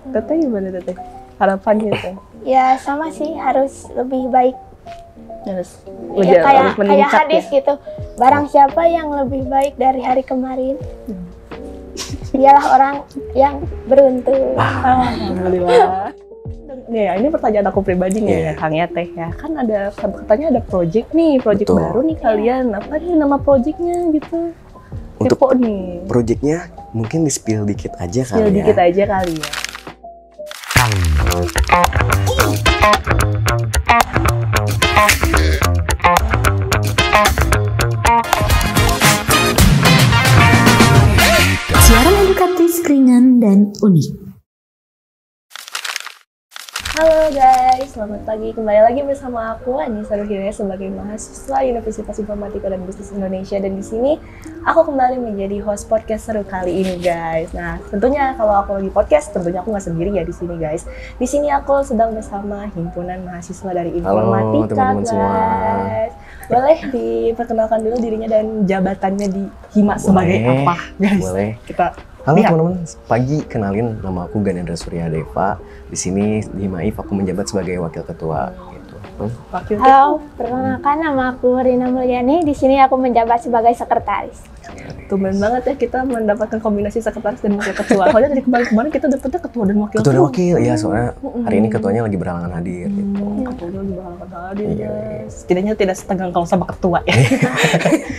Teteh gimana Teteh? Harapannya Teh? Ya sama sih, harus lebih baik. Harus Ya, harus kayak meningkat hadis ya. gitu. Barang siapa yang lebih baik dari hari kemarin, dialah orang yang beruntung. Alhamdulillah. Nih, ini pertanyaan aku pribadi nih ya, Kang ya Teh ya. Kan katanya ada project Betul. baru nih kalian. Apa nih nama projectnya gitu? Untuk Kepo nih. projectnya mungkin di-spill dikit aja Spill kali dikit ya. aja kali ya. Siaran edukatif ringan dan unik. Halo guys, selamat pagi. Kembali lagi bersama aku Anissa Ruhina sebagai mahasiswa Universitas Informatika dan Bisnis Indonesia, dan di sini aku kembali menjadi host podcast seru kali ini guys. Nah, tentunya kalau aku lagi podcast, tentunya aku nggak sendiri ya di sini guys. Di sini aku sedang bersama himpunan mahasiswa dari Informatika teman-teman guys. semua. Boleh diperkenalkan dulu dirinya dan jabatannya di Hima sebagai apa guys? Boleh. Kita Halo lihat. teman-teman, pagi kenalin nama aku Ganendra Surya Deva. Di sini di HIMAIF aku menjabat sebagai wakil ketua gitu. Wakil Halo, perkenalkan nama aku Rina Mulyani. Di sini aku menjabat sebagai sekretaris. Tumben banget ya kita mendapatkan kombinasi sekretaris dan wakil ketua. Soalnya dari kemarin kita dapetnya ketua dan wakil. Ketua dan wakil, ya soalnya hari ini ketuanya lagi berhalangan hadir gitu. Ketuanya juga bakal hadir Iya. guys. Setidaknya tidak setegang kalau sama ketua ya.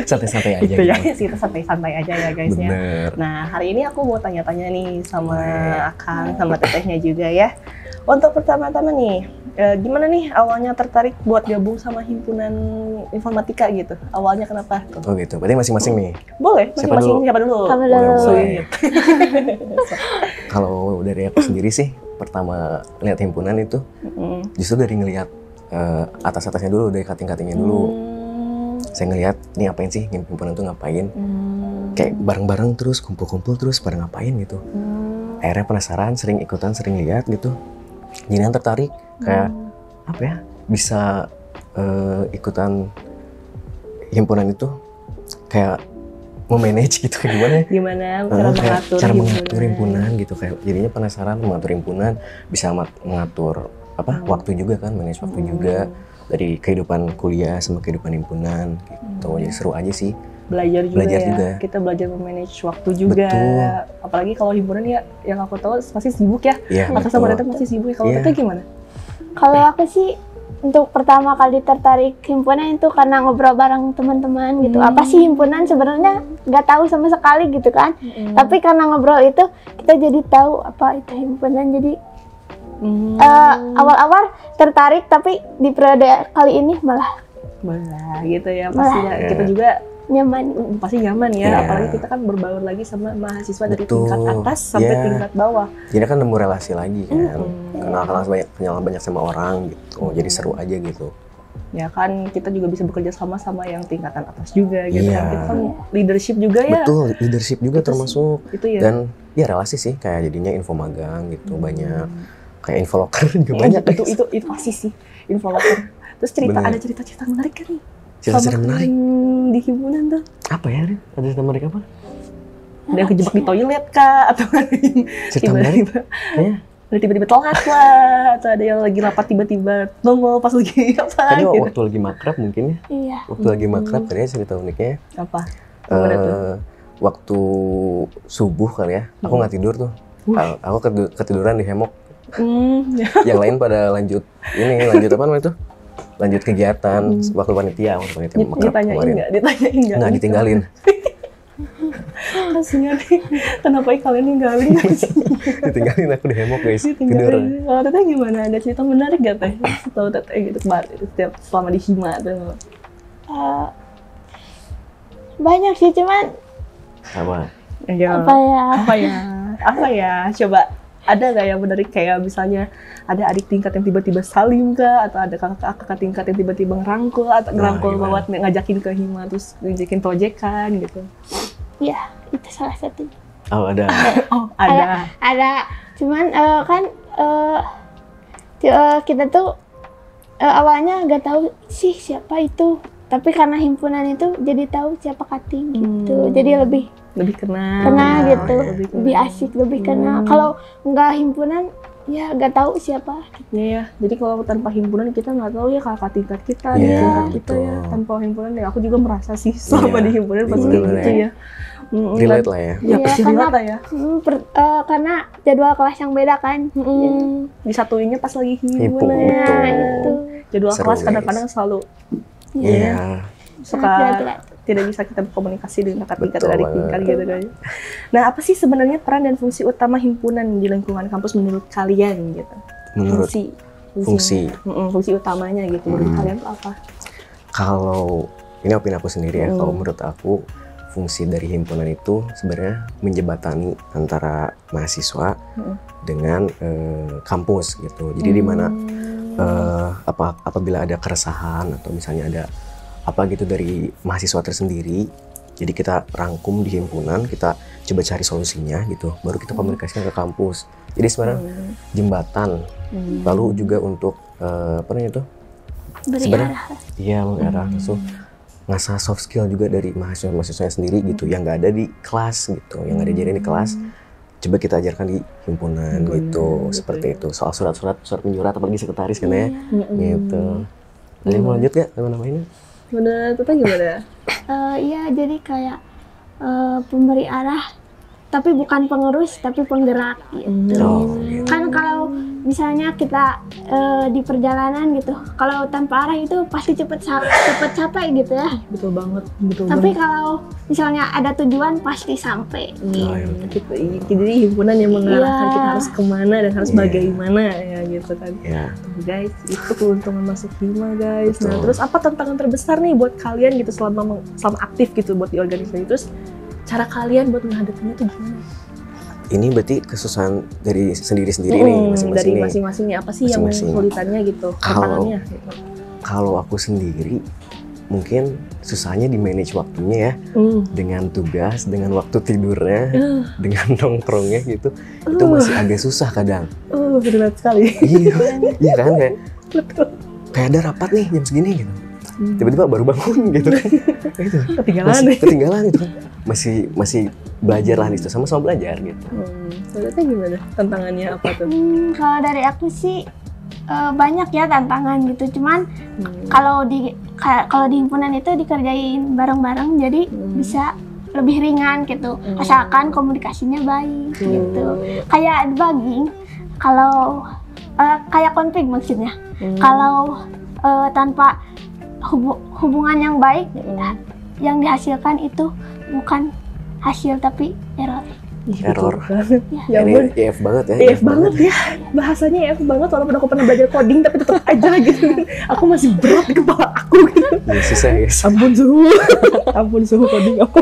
Santai-santai aja Gitu ya, gitu. kita santai-santai aja ya guys ya. Bener. Nah, hari ini aku mau tanya-tanya nih sama Akang, sama Tetehnya juga ya. Untuk pertama-tama nih, gimana nih awalnya tertarik buat gabung sama himpunan informatika gitu? Awalnya kenapa tuh? Oh gitu, berarti masing-masing nih. Boleh, Siapa masing-masing dulu? siapa dulu? Kamu Boleh, dulu. boleh. Sulit. Kalau dari aku sendiri sih, pertama lihat himpunan itu justru dari ngelihat atas-atasnya dulu, dari cutting-cuttingnya dulu. Saya ngelihat, nih apain sih himpunan tuh ngapain? Kayak bareng-bareng terus, kumpul-kumpul terus, pada ngapain gitu. Akhirnya penasaran, sering ikutan, sering lihat gitu. Jadi yang tertarik, kayak apa ya, bisa ikutan himpunan itu, kayak memanage gitu, kayak gimana ya? Gimana cara Kayak mengatur cara mengatur himpunan gitu, kayak jadinya penasaran mengatur himpunan, bisa mengatur apa waktu juga kan, manage waktu juga dari kehidupan kuliah sama kehidupan himpunan gitu. Jadi seru aja sih. Belajar juga Belajar ya. juga. Kita belajar memanage waktu juga. Betul. Apalagi kalau himpunan ya, yang aku tahu pasti sibuk ya. Iya, Akang sama betul. Teteh pasti sibuk ya. Kalau Iya. Teteh gimana? Kalau aku sih untuk pertama kali tertarik himpunan itu karena ngobrol bareng teman-teman gitu. Apa sih himpunan sebenarnya nggak tahu sama sekali gitu kan. Tapi karena ngobrol itu kita jadi tahu apa itu himpunan. Jadi awal-awal tertarik, tapi di periode kali ini malah Gitu ya. Pastinya Iya. kita juga nyaman. pasti nyaman ya. Iya. Apalagi kita kan berbaur lagi sama mahasiswa dari Betul. tingkat atas sampai Iya. tingkat bawah. Jadi kan nemu relasi lagi kan, kenal banyak sama orang gitu. Jadi seru aja gitu. Ya kan kita juga bisa bekerja sama yang tingkatan atas juga gitu Iya. kan. Kita kan leadership juga ya. Betul, leadership juga Itu termasuk. Itu ya. Dan ya relasi sih, kayak jadinya info magang gitu banyak. Kayak info locker juga banyak. itu pasti sih info locker. Terus Bener. ada cerita-cerita menarik kan nih? Cerita-cerita Sama menarik. kalian di himpunan tuh. Apa ya, Rin? Ada cerita menarik apa? Ada yang kejebak di toilet kah? Atau ada yang Cerita menarik? tiba-tiba Kayaknya ada tiba-tiba telat lah, atau ada yang lagi rapat tiba-tiba nongol pas lagi apa tadi gitu. waktu lagi makrab mungkin ya. Iya. Waktu lagi makrab kayaknya cerita uniknya. Apa? Gimana tuh? Waktu subuh kali ya, aku nggak tidur tuh. Aku ketiduran di hemok. Ya. Yang lain pada lanjut apa namanya itu? Lanjut kegiatan waktu panitia makrab Ditanyain kemarin. nggak? Ditanyain nggak? Nggak ditinggalin. Kasihan nih. Kenapa kalian ninggalin? Ditinggalin aku di hemok guys. Tidur. Ditinggalin. Kalau Teteh gimana? Ada cerita menarik gak Teh? Tahu Teteh gitu kemarin selama di Hima tuh. Banyak sih, cuman Apa? Ya. Apa ya? Coba ada nggak yang menarik kayak misalnya ada adik tingkat yang tiba-tiba salim kah, atau ada kakak tingkat yang tiba-tiba ngerangkul atau ngerangkul gimana? buat ngajakin ke Hima terus ngajakin proyekan gitu. ya itu salah satu. Oh ada. Oh ada. Ada. Cuman kan kita tuh awalnya nggak tahu sih siapa itu. Tapi karena himpunan itu jadi tahu siapa cutting gitu. Jadi lebih lebih kena gitu, lebih lebih asik, lebih kena. Kalau nggak himpunan ya nggak tahu siapa. ya. Jadi kalau tanpa himpunan kita nggak tahu ya kakak tingkat kita, Iya, adik tingkat kita betul. ya. Tanpa himpunan ya aku juga merasa sih selama Iya, di himpunan pasti bener-bener gitu ya. ya. Relate lah ya. Ya Iya, pasti karena- relate lah ya. Karena jadwal kelas yang beda kan. Disatuinnya pas lagi Himpunan, himpunan. betul. Itu Jadwal Seru, kelas guys. kadang-kadang selalu Iya. suka berat-berat. tidak bisa kita berkomunikasi dengan kakak tingkat Betul dan adik banget. tingkat gitu kan. Nah, apa sih sebenarnya peran dan fungsi utama himpunan di lingkungan kampus menurut kalian gitu? Menurut fungsi. Fungsi utamanya gitu menurut kalian itu apa? Kalau ini opini aku sendiri ya, kalau menurut aku fungsi dari himpunan itu sebenarnya menjembatani antara mahasiswa dengan kampus gitu. Jadi di mana apabila ada keresahan atau misalnya ada apa gitu dari mahasiswa tersendiri, jadi kita rangkum di himpunan, kita coba cari solusinya gitu, baru kita komunikasikan ke kampus. Jadi sebenarnya jembatan, lalu juga untuk apa namanya itu? Beri Sebenarnya arah. iya mengarah langsung ngasah soft skill juga dari mahasiswa-mahasiswa sendiri gitu, yang nggak ada di kelas gitu, yang nggak diajarin di kelas, coba kita ajarkan di himpunan gitu, seperti itu. Soal surat menyurat apalagi sekretaris kan ya, gitu. Ada yang mau lanjut nggak nama-nama ini? Menurut Tata gimana? Iya, jadi kayak pemberi arah, tapi bukan pengurus, tapi penggerak gitu. Oh, gitu. Kan kalau misalnya kita di perjalanan gitu, kalau tanpa arah itu pasti cepet capek gitu ya. Betul banget, betul Tapi banget. kalau misalnya ada tujuan pasti sampai. Oh, iya. Gitu. Jadi himpunan yang mengarahkan Iya. kita harus kemana dan harus Iya. bagaimana ya gitu kan. Ya, Guys, itu keuntungan masuk hima guys. Nah, Betul. terus apa tantangan terbesar nih buat kalian gitu selama aktif gitu buat di organisasi? Terus cara kalian buat menghadapinya tuh gimana? ini berarti kesusahan dari sendiri-sendiri nih, masing-masing dari nih. masing-masingnya apa sih yang Masing-masing. kesulitannya gitu, tantangannya gitu. Kalau aku sendiri, mungkin susahnya di manage waktunya ya, dengan tugas, dengan waktu tidurnya, dengan nongkrongnya gitu, itu masih agak susah kadang. Berat sekali. Iya kan, kayak Betul. kayak ada rapat nih jam segini gitu, tiba-tiba baru bangun gitu kan. Gitu. Ketinggalan Masih nih. ketinggalan gitu kan, masih belajar lah gitu, sama-sama belajar gitu. Ternyata gimana? Tantangannya apa tuh? Kalau dari aku sih banyak ya tantangan gitu. Cuman kalau di himpunan itu dikerjain bareng-bareng, jadi bisa lebih ringan gitu. Asalkan komunikasinya baik gitu. Kayak debugging, kalau kayak konflik maksudnya. Kalau tanpa hubungan yang baik, yang dihasilkan itu bukan hasil tapi error. Error. Ya Ini ampun. EF banget ya. EF banget ya, bahasanya EF banget walaupun aku pernah belajar coding tapi tetap aja gitu. Aku masih berat di kepala aku gitu. Ya, susah ya guys. Ampun suhu, ampun suhu coding aku.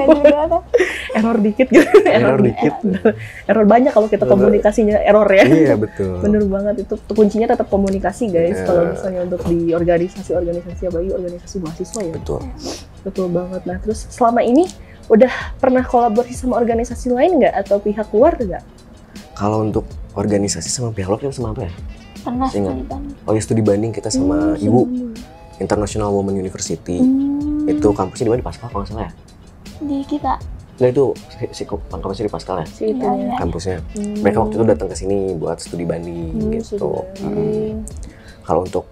Error dikit gitu. Error dikit. Error banyak kalau kita komunikasinya error ya. Iya betul. Bener banget, itu kuncinya tetap komunikasi guys. Iya. Kalau misalnya untuk di organisasi apalagi organisasi mahasiswa ya. Betul. Betul banget. Nah terus selama ini udah pernah kolaborasi sama organisasi lain nggak atau pihak luar nggak? Kalau untuk organisasi sama pihak luar kita sama apa ya? Pernah Ingat. studi banding. Oh ya, studi banding kita sama Ibu International Women University. Itu kampusnya di mana? Di Pascal kalau nggak salah ya? Di kita. Nah itu kampusnya di Pascal ya? Si itu Iya. ya. Kampusnya. Mereka waktu itu datang ke sini buat studi banding gitu. Kalau untuk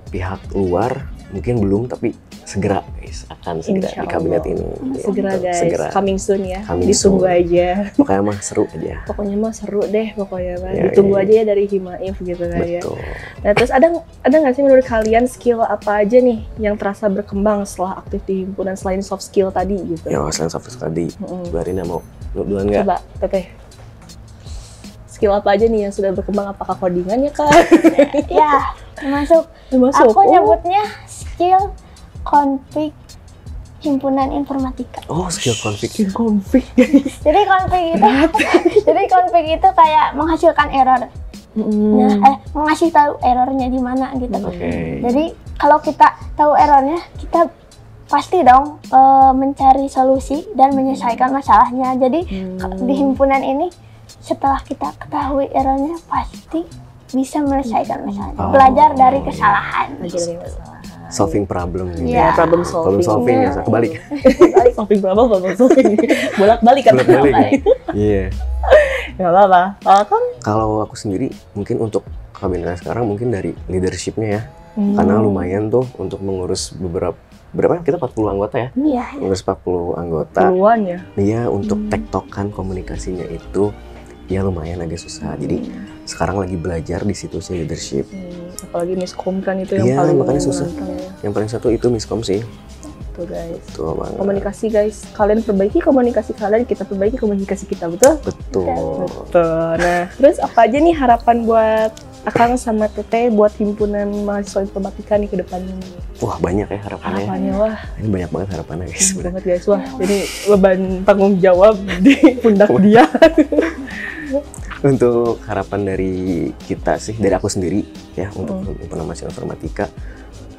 pihak luar mungkin belum, tapi segera guys, akan segera Insya di kabinet Allah. ini. Segera Gitu. guys, Segera. coming soon ya. Coming Ditunggu soon. aja. Pokoknya mah seru aja. Pokoknya mah seru deh pokoknya Pak. Ya, Ditunggu iya. aja ya dari Himaif gitu kan ya. Betul. Nah terus ada nggak sih menurut kalian skill apa aja nih yang terasa berkembang setelah aktif di himpunan selain soft skill tadi gitu? Ya selain soft skill tadi, Bu Arina mau duluan nggak? Coba Teteh. Skill apa aja nih yang sudah berkembang? Apakah codingannya kah? Ya, termasuk Termasuk. aku nyebutnya skill konfig himpunan informatika. Oh, skill konflik. Konflik. Jadi konfig itu kayak menghasilkan error. Nah, mengasih tahu errornya di mana gitu. Oke. Jadi kalau kita tahu errornya, kita pasti dong mencari solusi dan menyelesaikan masalahnya. Jadi di himpunan ini setelah kita ketahui errornya pasti bisa menyelesaikan masalahnya. Oh. Belajar dari kesalahan. Belajar dari kesalahan. solving problem gitu. Iya. Problem Problem solving ya, kebalik. Solving problem solving. Bolak-balik kan. Bolak-balik. Iya. Nggak apa-apa. Kan Kalau aku sendiri mungkin untuk kabinetnya sekarang mungkin dari leadershipnya ya. Karena lumayan tuh untuk mengurus berapa kita 40 anggota ya. Iya. Mengurus 40 anggota. puluhan ya. Iya, untuk tektokan komunikasinya itu ya lumayan agak susah. Jadi sekarang lagi belajar di situ sih leadership. Apalagi miskom kan itu yang Iya, paling makanya susah. menantang ya. Yang paling satu itu miskom sih. Tuh guys. Betul banget. Komunikasi guys, kalian perbaiki komunikasi kalian, kita perbaiki komunikasi kita, betul? Betul. Betul. Nah, terus apa aja nih harapan buat Akang sama Teteh buat himpunan mahasiswa informatika nih ke depannya? Wah, banyak ya harapannya. Harapannya wah, Ini banyak banget harapannya guys. banyak banget guys. Wah, ini beban tanggung jawab di pundak dia. Untuk harapan dari kita sih, dari aku sendiri ya, untuk himpunan mahasiswa informatika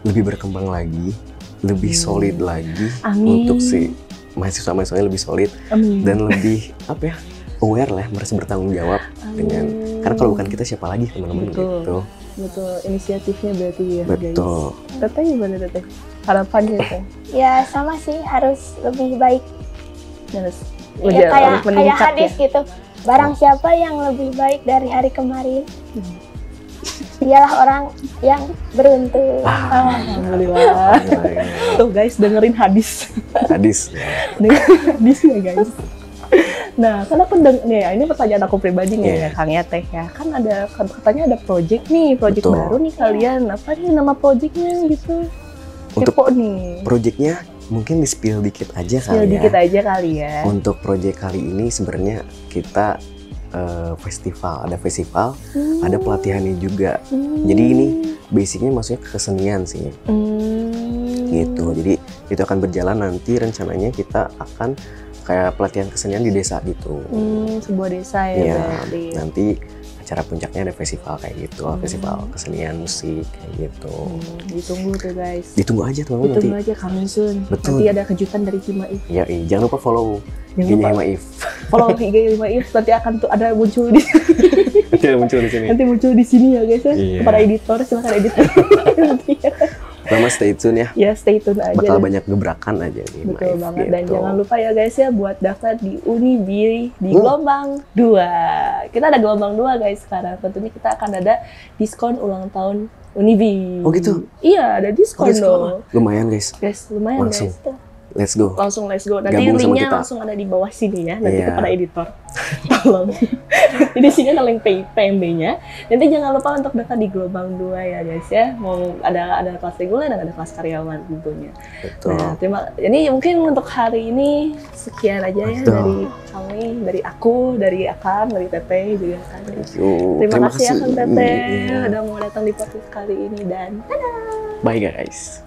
lebih berkembang lagi, lebih solid lagi. Amin. Untuk si mahasiswa-mahasiswanya lebih solid Amin. dan lebih apa ya, aware lah, merasa bertanggung jawab dengan, karena kalau bukan kita siapa lagi teman-teman Betul. gitu. Betul, inisiatifnya berarti ya Betul. guys. Teteh gimana Teteh? Harapannya Teteh? Ya sama sih, harus lebih baik. Harus Ya, kayak meningkat hadis gitu. Barang siapa yang lebih baik dari hari kemarin, dialah orang yang beruntung. Alhamdulillah. Tuh guys, dengerin hadis. Hadis. Dengerin hadis ya guys. Nah, kan aku nih, ini pertanyaan aku pribadi nih ya Kang ya Teh ya. Kan ada katanya ada project nih, project Betul. baru nih kalian. Apa nih nama projectnya gitu? Untuk Kepo nih. Projectnya mungkin di-spill dikit aja Spill kali ya. dikit aja kali ya. Untuk project kali ini sebenarnya kita festival, ada festival, ada pelatihannya juga. Jadi ini basicnya maksudnya kesenian sih, gitu. Jadi itu akan berjalan nanti, rencananya kita akan kayak pelatihan kesenian di desa gitu. Sebuah desa ya Iya, berarti. nanti acara puncaknya ada festival kayak gitu, festival kesenian musik kayak gitu. Ditunggu tuh guys. Ditunggu aja teman-teman nanti. Ditunggu aja coming soon. Betul. Nanti ada kejutan dari Himaif. Ya, jangan lupa follow Jangan IG-nya lupa. Himaif. Follow IG Himaif, nanti akan tuh ada muncul di Jangan muncul di sini. nanti muncul di sini ya guys ya. Iya. Para editor silakan editor. Lama stay tune ya. Ya stay tune aja. Bakal banyak gebrakan aja di Betul Himaif banget, dan gitu. jangan lupa ya guys ya buat daftar di Unibi di gelombang 2. Kita ada gelombang 2 guys sekarang. Tentunya kita akan ada diskon ulang tahun Unibi. Oh gitu? Iya, ada diskon dong. Lumayan guys. Guys, lumayan Langsung. guys. Let's go. Langsung let's go. Nanti Gabung sama linknya kita. langsung ada di bawah sini ya. Nanti Iya. kepada editor. Tolong. Di sini ada link PMB-nya. Nanti jangan lupa untuk daftar di gelombang 2 ya guys ya. Mau ada kelas reguler dan ada kelas karyawan tentunya. Betul. Nah, ini mungkin untuk hari ini sekian aja ya Betul. dari kami, dari aku, dari Akang, dari Teteh juga kan. Terima kasih ya Kang Teteh Iya. udah mau datang di podcast kali ini dan Bye guys.